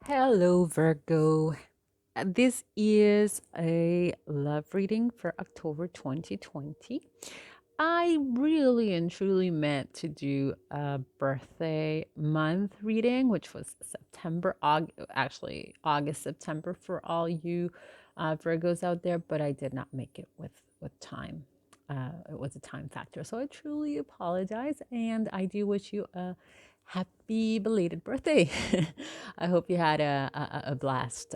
Hello, Virgo. This is a love reading for October 2020. I really and truly meant to do a birthday month reading, which was August, September for all you Virgos out there, but I did not make it with time. It was a time factor. So I truly apologize, and I do wish you a happy belated birthday. I hope you had a blast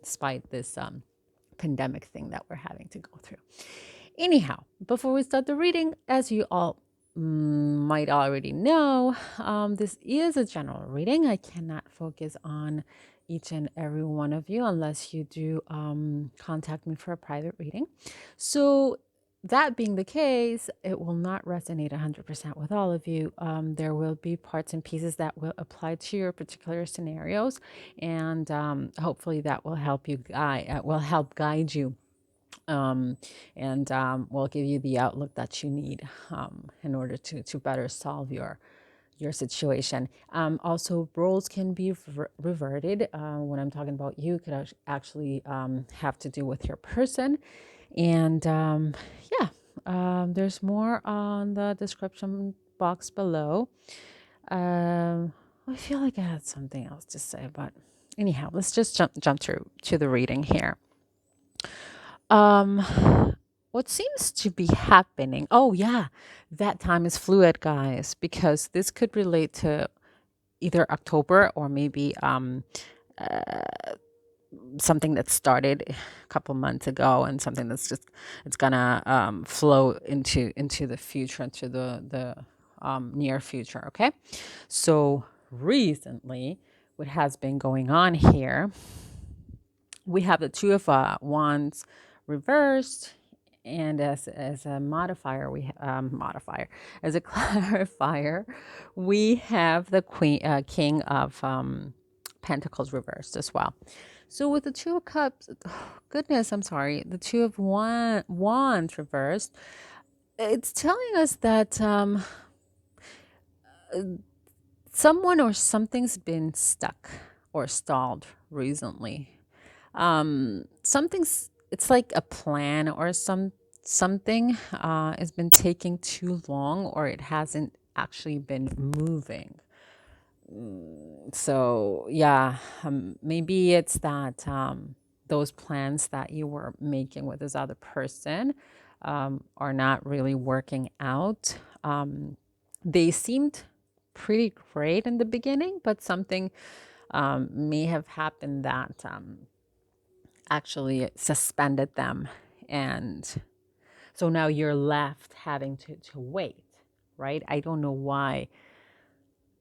despite this pandemic thing that we're having to go through. Anyhow, before we start the reading, as you all might already know, this is a general reading. I cannot focus on each and every one of you unless you do contact me for a private reading. So, that being the case, it will not resonate 100% with all of you. There will be parts and pieces that will apply to your particular scenarios, and hopefully that will help guide you and will give you the outlook that you need in order to better solve your situation. Also, roles can be reverted. When I'm talking about you, could actually have to do with your person. And yeah, there's more on the description box below. I feel like I had something else to say, but anyhow, let's just jump to the reading here. What seems to be happening? Oh, yeah, that time is fluid, guys, because this could relate to either October or maybe something that started a couple months ago and something that's just it's gonna flow into the future, into the near future. Okay, so recently, what has been going on here? We have the Two of Wands reversed, and as a modifier, as a clarifier, we have the King of Pentacles reversed as well. So with the Two of Cups, goodness, I'm sorry, the Two of Wands reversed, it's telling us that someone or something's been stuck or stalled recently. Something's it's like a plan or something has been taking too long, or it hasn't actually been moving. So yeah, maybe it's that those plans that you were making with this other person are not really working out. They seemed pretty great in the beginning, but something may have happened that actually suspended them. And so now you're left having to wait, right? I don't know why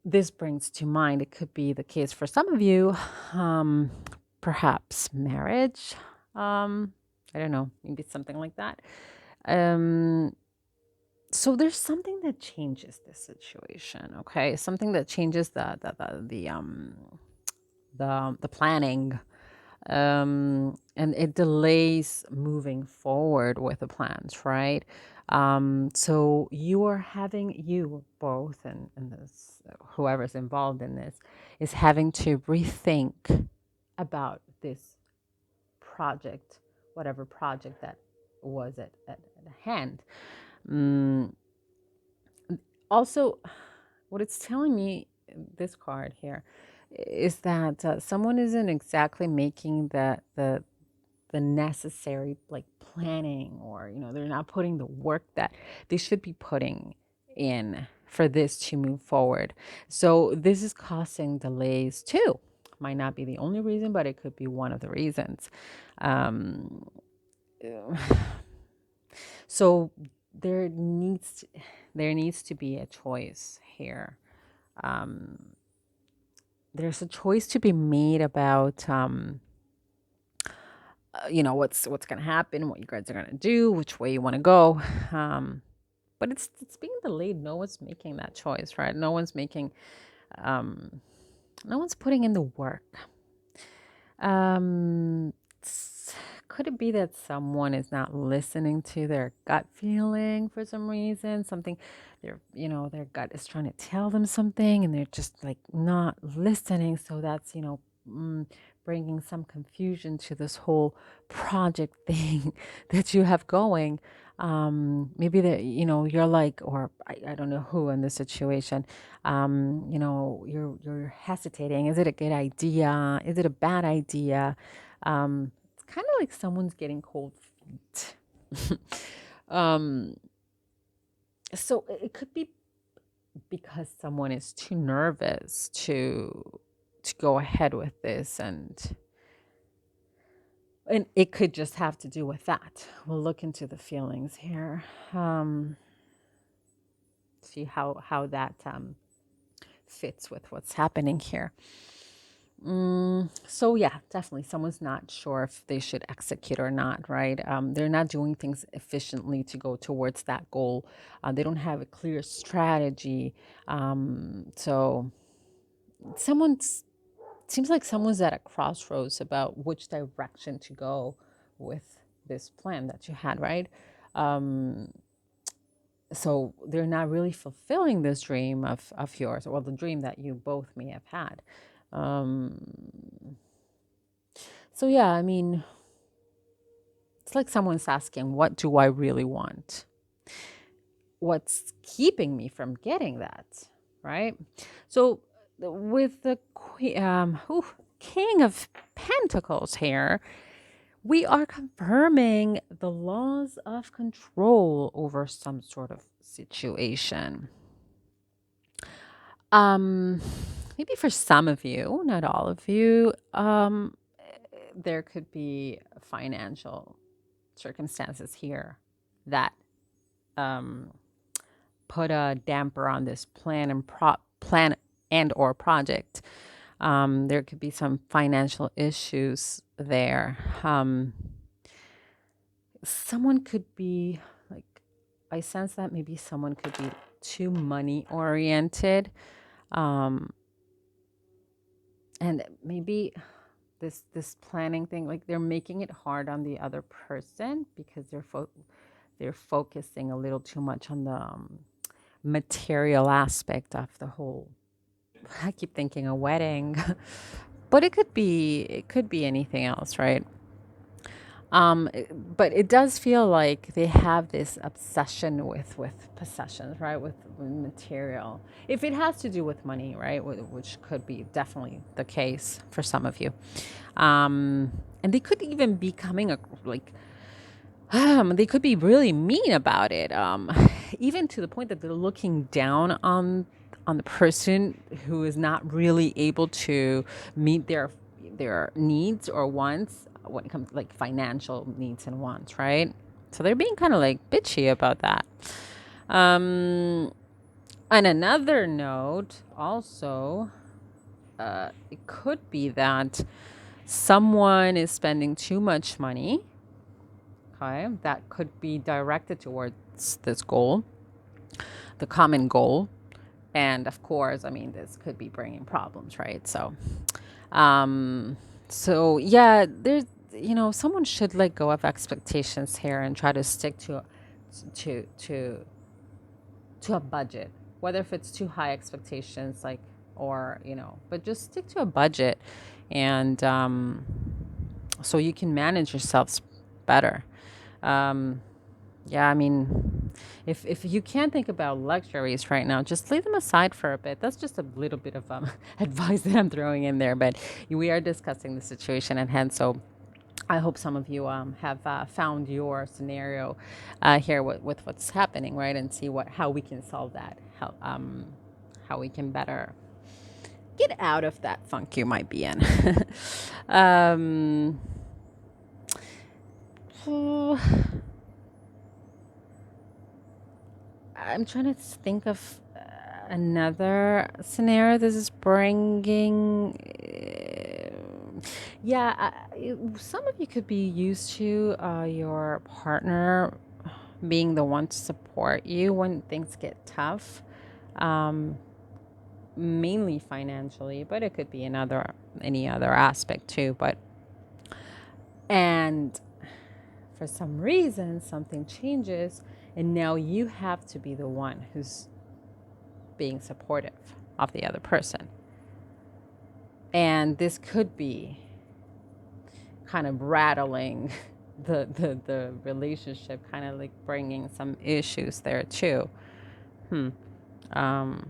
this brings to mind. It could be the case for some of you, perhaps marriage. I don't know, maybe something like that. Um, so there's something that changes this situation, okay? Something that changes the planning, and it delays moving forward with the plans, right? So you both, and this, whoever's involved in this, is having to rethink about this project, whatever project that was at hand. Mm, Also, what it's telling me, this card here, is that someone isn't exactly making the necessary like planning, or they're not putting the work that they should be putting in for this to move forward. So this is causing delays too. Might not be the only reason, but it could be one of the reasons. um, so there needs there needs to be a choice here. um, there's a choice to be made about what's going to happen, what you guys are going to do, which way you want to go. But it's being delayed. No one's making that choice, right? Um, no one's putting in the work. um, could it be that someone is not listening to their gut feeling for some reason? Something their gut is trying to tell them something, and they're just like not listening. So that's bringing some confusion to this whole project thing that you have going. Maybe that, you're like, or I don't know who in this situation, you're hesitating. Is it a good idea? Is it a bad idea? It's kind of like someone's getting cold feet. um, so it could be because someone is too nervous to go ahead with this, and it could just have to do with that. We'll look into the feelings here. um See how that fits with what's happening here. So yeah, definitely someone's not sure if they should execute or not, right? They're not doing things efficiently to go towards that goal. They don't have a clear strategy. So someone's seems like someone's at a crossroads about which direction to go with this plan that you had, right? Um, so they're not really fulfilling this dream of yours, or the dream that you both may have had. Um, so yeah, I mean, it's like someone's asking, what do I really want? What's keeping me from getting that, right? So with the King of Pentacles here, we are confirming the laws of control over some sort of situation. Um, Maybe for some of you, not all of you, there could be financial circumstances here that um, put a damper on this plan and or project. There could be some financial issues there. Someone could be like, I sense that maybe someone could be too money oriented. Um, and maybe this planning thing, like they're making it hard on the other person because they're focusing a little too much on the material aspect of the whole. I keep thinking a wedding, but it could be anything else, right? But it does feel like they have this obsession with possessions, right? With material. If it has to do with money, right? Which could be definitely the case for some of you. And they could even be coming like, they could be really mean about it. Even to the point that they're looking down on the person who is not really able to meet their needs or wants when it comes to like financial needs and wants, right? So they're being kind of like bitchy about that. Um, on another note, also, it could be that someone is spending too much money. Okay, that could be directed towards this goal, the common goal. And of course, I mean, this could be bringing problems, right? Um, so yeah, there's, someone should let go of expectations here and try to stick to to to a budget, whether if it's too high expectations, like, or but just stick to a budget, and so you can manage yourselves better. Um, yeah, I mean, if you can't think about luxuries right now, just leave them aside for a bit. That's just a little bit of advice that I'm throwing in there, but we are discussing the situation at hand. So I hope some of you have found your scenario here with what's happening, right, and see how we can solve that, how we can better get out of that funk you might be in. um, I'm trying to think of another scenario this is bringing. Yeah, some of you could be used to your partner being the one to support you when things get tough, um, mainly financially, but it could be any other aspect too. And for some reason, something changes, and now you have to be the one who's being supportive of the other person. And this could be kind of rattling the relationship, kind of like bringing some issues there too. Um,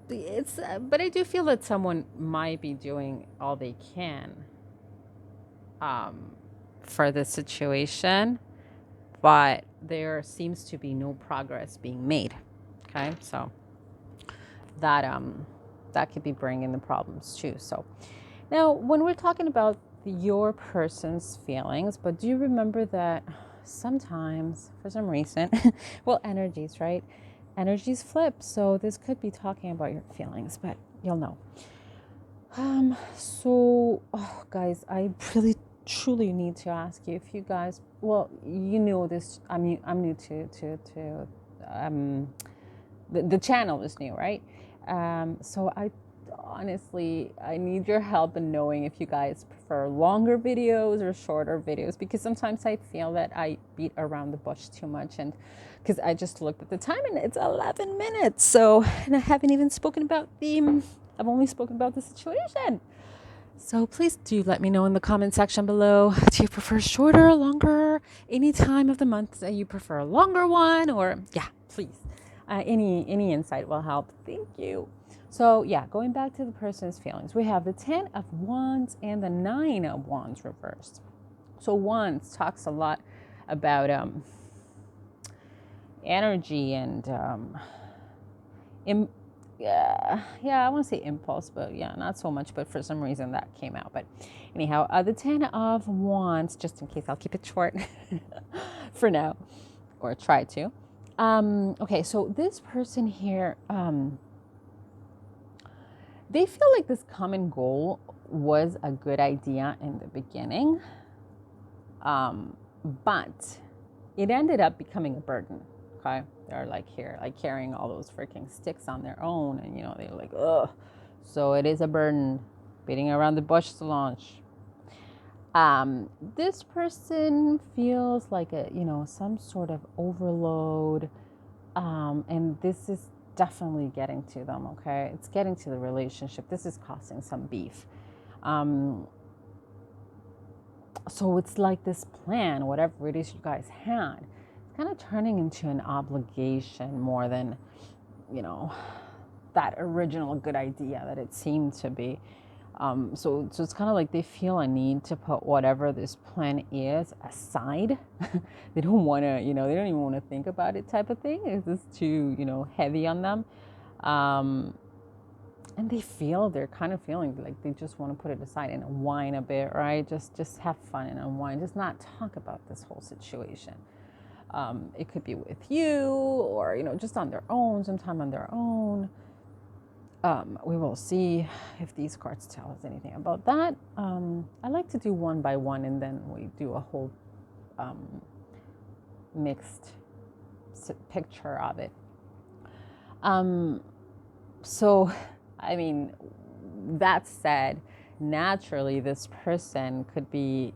but I do feel that someone might be doing all they can um, for this situation, but there seems to be no progress being made. Okay, so that could be bringing the problems too. So now, when we're talking about your person's feelings, but do you remember that sometimes, for some reason, well, energies, right? Energies flip. So this could be talking about your feelings, but you'll know. So, oh, guys, I really truly need to ask you if you guys, well, you know this. I'm new to um, the channel is new, right? So I honestly, I need your help in knowing if you guys prefer longer videos or shorter videos, because sometimes I feel that I beat around the bush too much. And because I just looked at the time and it's 11 minutes. So, and I haven't even spoken about I've only spoken about the situation. So please do let me know in the comment section below. Do you prefer shorter, longer, any time of the month that you prefer a longer one? Or yeah, please. Any insight will help. Thank you. So yeah, going back to the person's feelings, we have the 10 of Wands and the 9 of Wands reversed. So Wands talks a lot about energy and I want to say impulse, but yeah, not so much. But for some reason that came out. But anyhow, the 10 of Wands, just in case, I'll keep it short for now, or try to. Okay, so this person here, they feel like this common goal was a good idea in the beginning, but it ended up becoming a burden. Okay, they're like here, like carrying all those freaking sticks on their own, and they're like, ugh. So it is a burden, beating around the bush to launch. This person feels like some sort of overload, and this is definitely getting to them. Okay, it's getting to the relationship. This is causing some beef. So it's like this plan, whatever it is you guys had, it's kind of turning into an obligation more than, that original good idea that it seemed to be. So it's kind of like they feel a need to put whatever this plan is aside. They don't want to, they don't even want to think about it, type of thing. It's just too, heavy on them. And they're kind of feeling like they just want to put it aside and unwind a bit, right? Just have fun and unwind. Just not talk about this whole situation. It could be with you, or just on their own, sometime on their own. We will see if these cards tell us anything about that. I like to do one by one, and then we do a whole mixed picture of it. So, I mean, that said, naturally, this person could be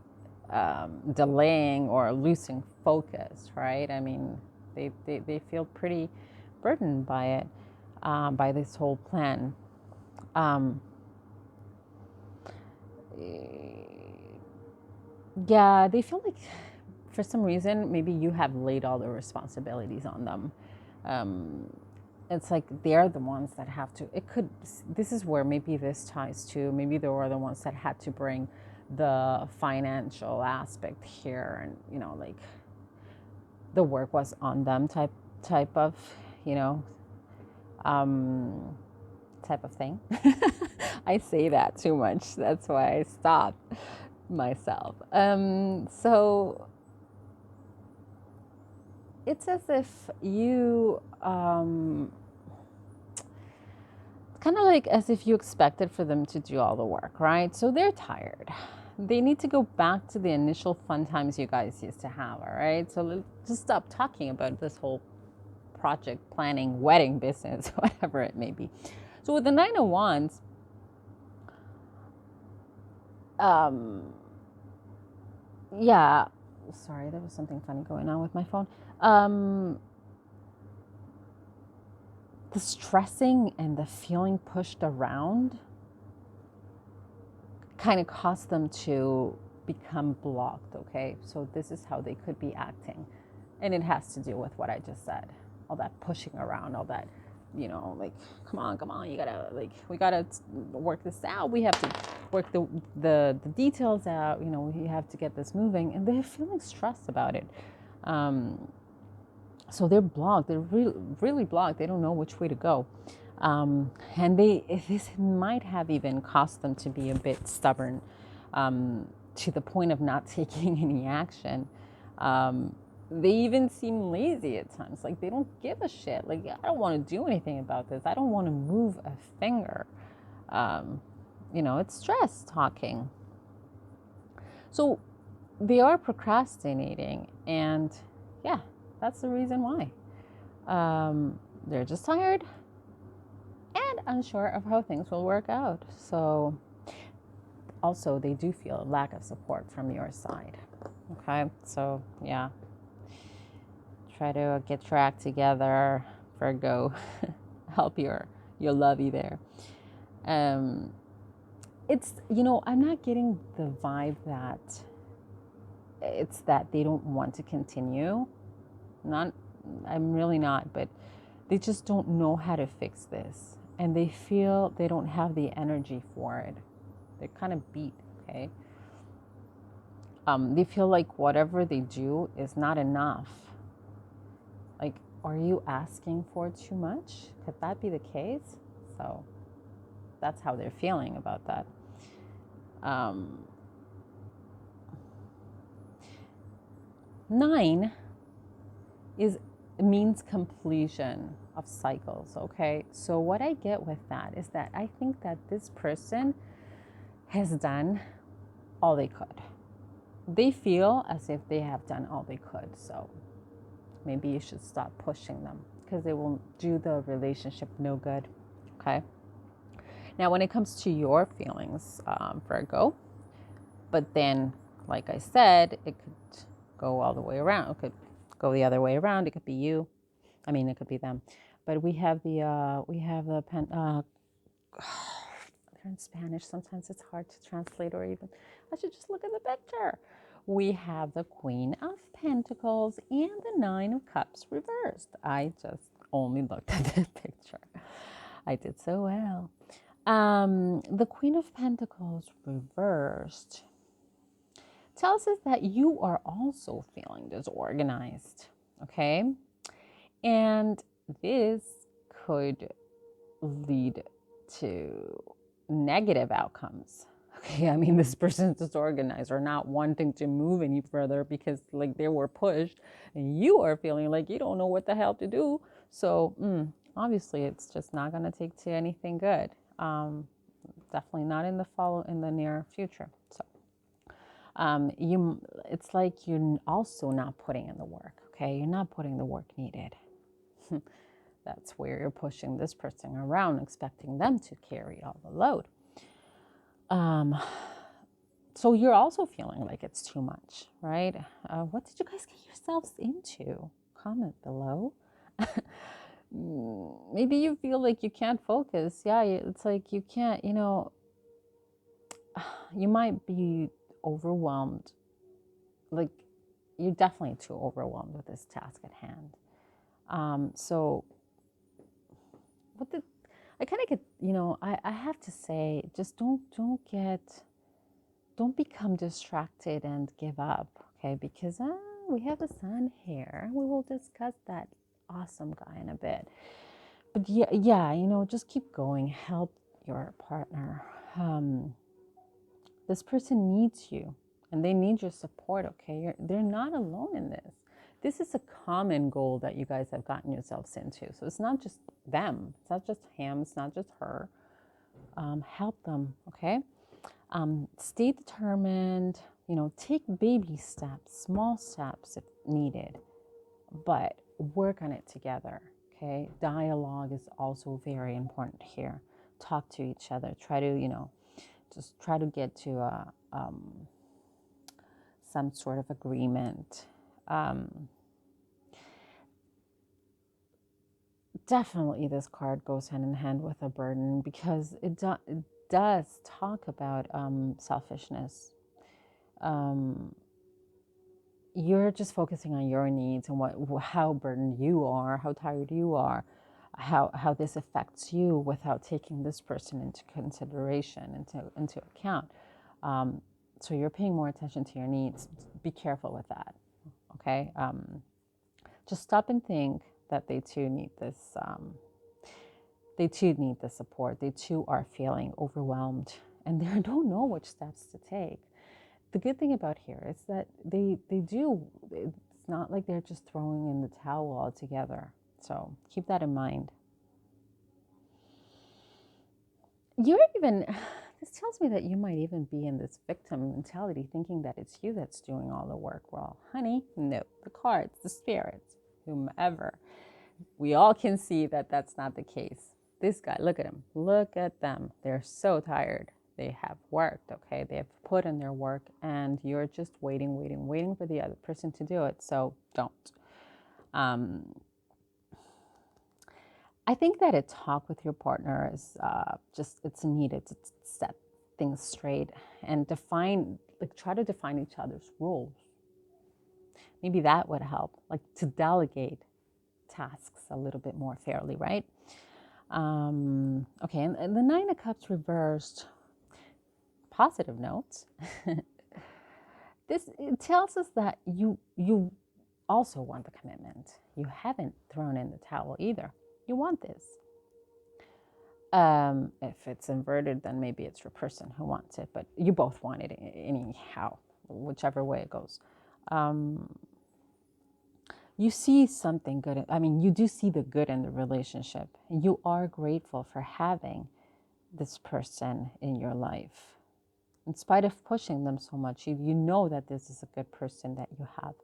delaying or losing focus, right? I mean, they feel pretty burdened by it, by this whole plan. Yeah, they feel like for some reason, maybe you have laid all the responsibilities on them. It's like they're the ones that have to, this is where maybe this ties to, maybe they were the ones that had to bring the financial aspect here, and, like the work was on them type of, type of thing. I say that too much. That's why I stopped myself. So it's as if you, kind of like as if you expected for them to do all the work, right? So they're tired. They need to go back to the initial fun times you guys used to have, all right? So let's just stop talking about this whole project planning, wedding business, whatever it may be. So with the 9 of Wands, yeah, sorry, there was something funny going on with my phone. the stressing and the feeling pushed around kind of caused them to become blocked, okay? So this is how they could be acting. And it has to do with what I just said. All that pushing around, all that, like, come on, you gotta, like, we gotta work this out. We have to work the details out, we have to get this moving. And they're feeling stressed about it. So they're blocked. They're really, really blocked. They don't know which way to go. And this might have even caused them to be a bit stubborn, to the point of not taking any action. They even seem lazy at times. Like, they don't give a shit. Like, I don't want to do anything about this. I don't want to move a finger. It's stress talking. So they are procrastinating, and yeah, that's the reason why. They're just tired and unsure of how things will work out. So also, they do feel a lack of support from your side. Okay, so yeah, try to get your act together, Virgo. Help your lovey there. It's, I'm not getting the vibe that it's that they don't want to continue. I'm really not, but they just don't know how to fix this. And they feel they don't have the energy for it. They're kind of beat, okay? They feel like whatever they do is not enough. Like, are you asking for too much? Could that be the case? So that's how they're feeling about that. 9 means completion of cycles, okay? So what I get with that is that I think that this person has done all they could. They feel as if they have done all they could. So maybe you should stop pushing them, because it will do the relationship no good, okay? Now, when it comes to your feelings, Virgo, but then, like I said, it could go all the way around. It could go the other way around. It could be you. I mean, it could be them. But we have the they're in Spanish. Sometimes it's hard to translate, or even I should just look at the picture. We have the Queen of Pentacles and the Nine of Cups reversed. I just only looked at the picture. I did so well. The Queen of Pentacles reversed tells us that you are also feeling disorganized, okay? And this could lead to negative outcomes. Okay, I mean, this person's disorganized or not wanting to move any further because, like, they were pushed, and you are feeling like you don't know what the hell to do. So obviously, it's just not going to take to anything good. Definitely not in the near future. So it's like you're also not putting in the work. Okay, you're not putting the work needed. That's where you're pushing this person around, expecting them to carry all the load. So you're also feeling like it's too much, right? What did you guys get yourselves into? Comment below. Maybe you feel like you can't focus. Yeah, it's like you can't, you might be overwhelmed. Like, you're definitely too overwhelmed with this task at hand. So I kind of get, I have to say, just don't become distracted and give up, okay? Because we have the sun here. We will discuss that awesome guy in a bit. But yeah, just keep going. Help your partner. This person needs you, and they need your support, okay? They're not alone in this. This is a common goal that you guys have gotten yourselves into. So it's not just them. It's not just him. It's not just her. Help them, okay? Stay determined. Take baby steps, small steps if needed, but work on it together, okay? Dialogue is also very important here. Talk to each other. Try to, just try to get to some sort of agreement. definitely this card goes hand in hand with a burden, because it does talk about selfishness. You're just focusing on your needs and how burdened you are, how tired you are, how this affects you, without taking this person into consideration, into account. So you're paying more attention to your needs. Be careful with that. Okay. Just stop and think that they too need this. They too need the support. They too are feeling overwhelmed, and they don't know which steps to take. The good thing about here is that they do. It's not like they're just throwing in the towel altogether. So keep that in mind. You're even. This tells me that you might even be in this victim mentality, thinking that it's you that's doing all the work. Well, honey, no. The cards, the spirits, whomever. We all can see that that's not the case. This guy, look at him. Look at them. They're so tired. They have worked, okay? They have put in their work, and you're just waiting for the other person to do it. So don't. I think that a talk with your partner is it's needed to set things straight and try to define each other's rules. Maybe that would help, like to delegate tasks a little bit more fairly, right? Okay, and the Nine of Cups reversed, positive notes. It tells us that you also want the commitment. You haven't thrown in the towel either. You want this. If it's inverted, then maybe it's your person who wants it, but you both want it anyhow, whichever way it goes. You see something good. You do see the good in the relationship, and you are grateful for having this person in your life. In spite of pushing them so much, you know that this is a good person that you have.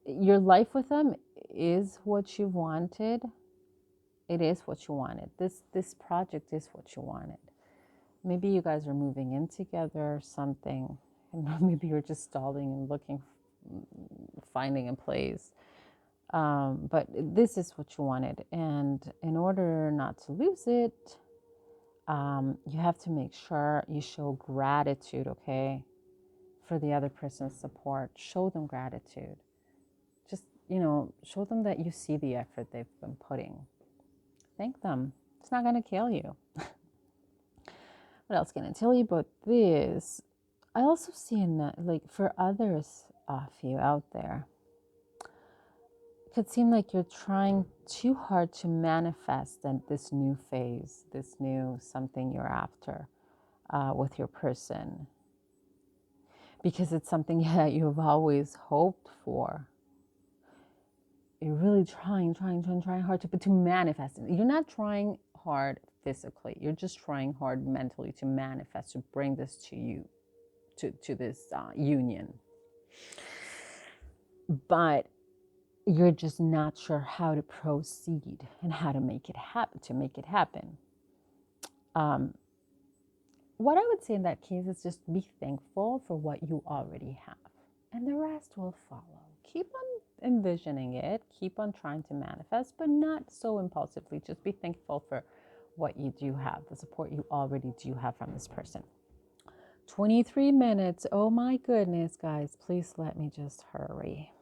Your life with them is what you wanted. It is what you wanted. This project is what you wanted. Maybe you guys are moving in together or something, and maybe you're just stalling and finding a place. But this is what you wanted, and in order not to lose it, you have to make sure you show gratitude, okay, for the other person's support. Show them gratitude. Just, show them that you see the effort they've been putting. Thank them. It's not going to kill you. What else can I tell you about this? I also see for others of you out there, it could seem like you're trying too hard to manifest this new phase, this new something you're after with your person, because it's something that you've always hoped for. You're really trying hard to manifest it. You're not trying hard physically. You're just trying hard mentally to manifest, to bring this to you, to this union. But you're just not sure how to proceed and how to make it happen. What I would say in that case is just be thankful for what you already have, and the rest will follow. Keep on envisioning it, keep on trying to manifest, but not so impulsively. Just be thankful for what you do have, the support you already do have from this person. 23 minutes. Oh my goodness, guys, please let me just hurry.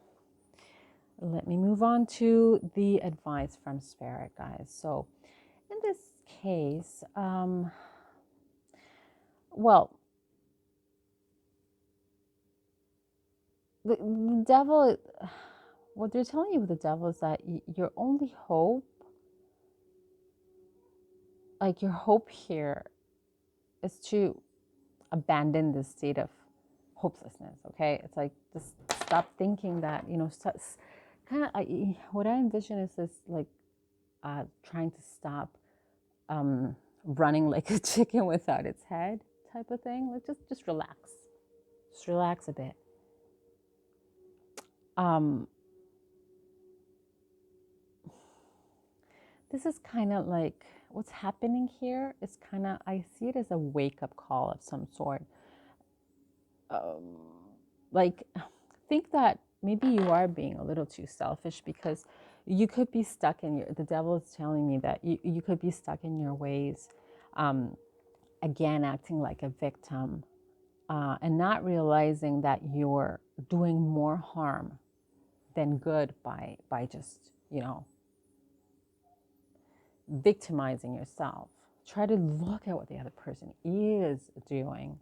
Let me move on to the advice from Spirit, guys. So in this case, the devil, what they're telling you with the devil is that your only hope, your hope here is to abandon this state of hopelessness, okay? It's like, just stop thinking that, what I envision is this, trying to stop running like a chicken without its head type of thing. Like, just relax. Just relax a bit. This is kind of like what's happening here is kind of, I see it as a wake-up call of some sort. Think that maybe you are being a little too selfish, because you could be stuck in the devil is telling me that you could be stuck in your ways, again, acting like a victim, and not realizing that you're doing more harm than good by just, victimizing yourself. Try to look at what the other person is doing.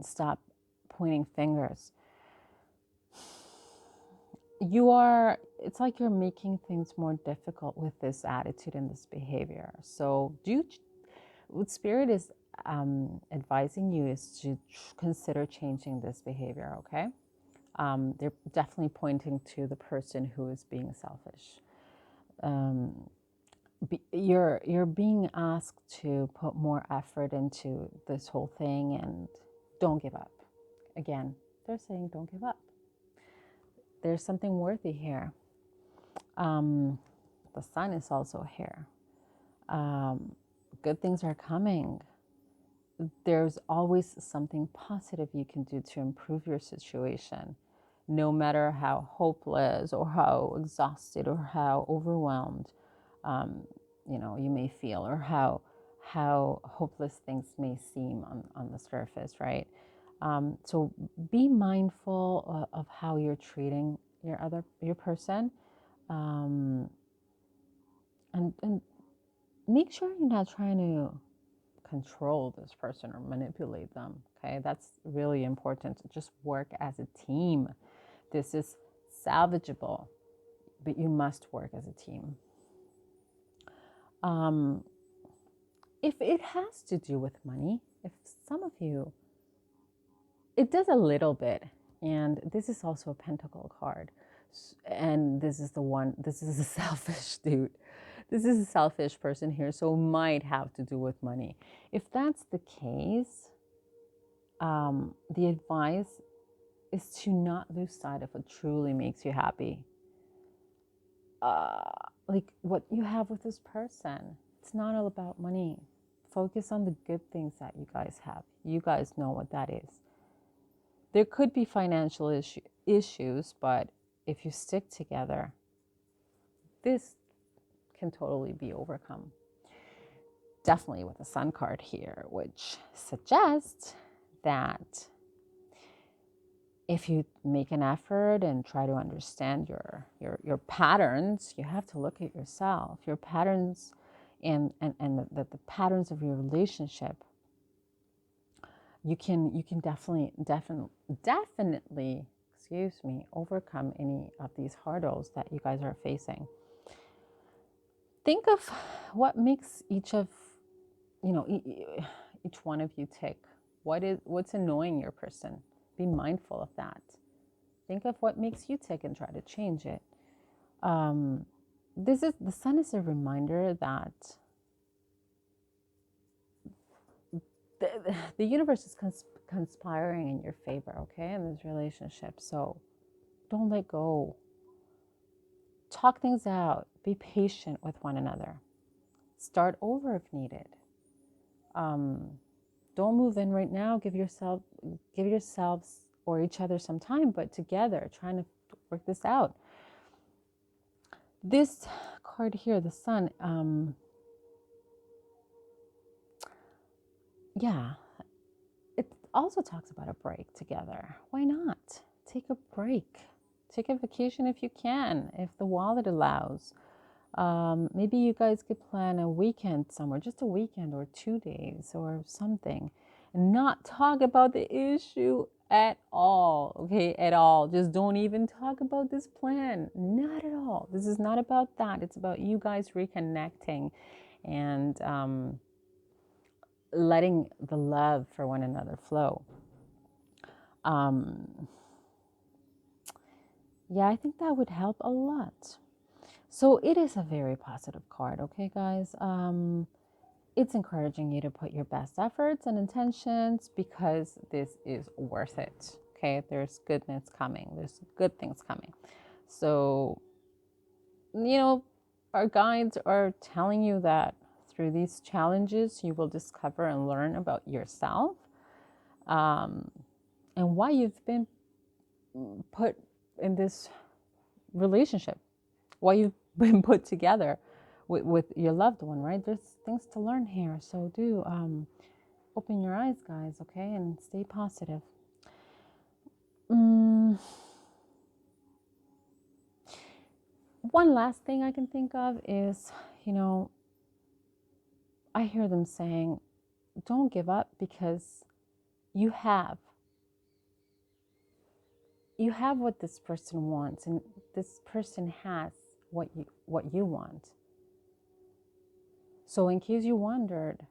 Stop pointing fingers. It's like you're making things more difficult with this attitude and this behavior. So what Spirit is advising you is to consider changing this behavior, okay? They're definitely pointing to the person who is being selfish. You're being asked to put more effort into this whole thing, and don't give up. Again, they're saying don't give up. There's something worthy here. The sun is also here. Good things are coming. There's always something positive you can do to improve your situation, no matter how hopeless or how exhausted or how overwhelmed you may feel, or how hopeless things may seem on the surface, right? So be mindful of how you're treating your person, and make sure you're not trying to control this person or manipulate them. Okay, that's really important. Just work as a team. This is salvageable, but you must work as a team. If it has to do with money, if some of you, it does a little bit, and this is also a pentacle card, and this is a selfish dude. This is a selfish person here, so it might have to do with money. If that's the case, the advice is to not lose sight of what truly makes you happy. Like what you have with this person. It's not all about money. Focus on the good things that you guys have. You guys know what that is. There could be financial issues, but if you stick together, this can totally be overcome. Definitely with the Sun card here, which suggests that if you make an effort and try to understand your patterns, you have to look at yourself, your patterns, and the patterns of your relationship. You can definitely, overcome any of these hurdles that you guys are facing. Think of what makes each one of you tick. What's annoying your person? Be mindful of that. Think of what makes you tick and try to change it. The sun is a reminder that the universe is conspiring in your favor, okay, in this relationship. So don't let go. Talk things out. Be patient with one another. Start over if needed. Don't move in right now. Give yourselves or each other some time, but together, trying to work this out. This card here, the sun, it also talks about a break together. Why not? Take a break. Take a vacation if you can, if the wallet allows. Maybe you guys could plan a weekend somewhere, just a weekend or 2 days or something, and not talk about the issue at all, okay? At all. Just don't even talk about this plan. Not at all. This is not about that. It's about you guys reconnecting and letting the love for one another flow. I think that would help a lot. So it is a very positive card, okay, guys? It's encouraging you to put your best efforts and intentions, because this is worth it, okay? There's goodness coming. There's good things coming. So, our guides are telling you that through these challenges, you will discover and learn about yourself, and why you've been put in this relationship, what you've been put together with your loved one, right? There's things to learn here. So do open your eyes, guys, okay? And stay positive. One last thing I can think of is, I hear them saying, don't give up, because you have what this person wants, and this person has what you want. So in case you wondered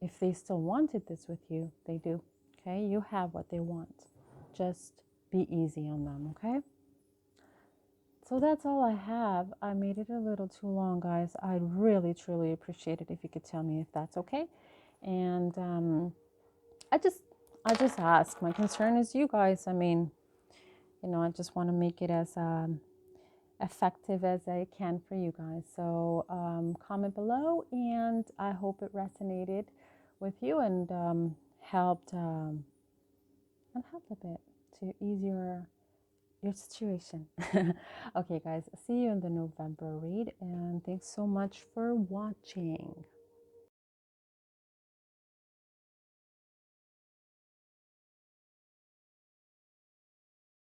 if they still wanted this with you, they do. Okay, you have what they want. Just be easy on them, okay? So that's all I have. I made it a little too long, guys. I'd really, truly appreciate it if you could tell me if that's okay. And I just ask. My concern is you guys. I mean, I just want to make it as effective as I can for you guys. So comment below, and I hope it resonated with you and helped a bit to ease your situation. Okay, guys, see you in the November read, and thanks so much for watching.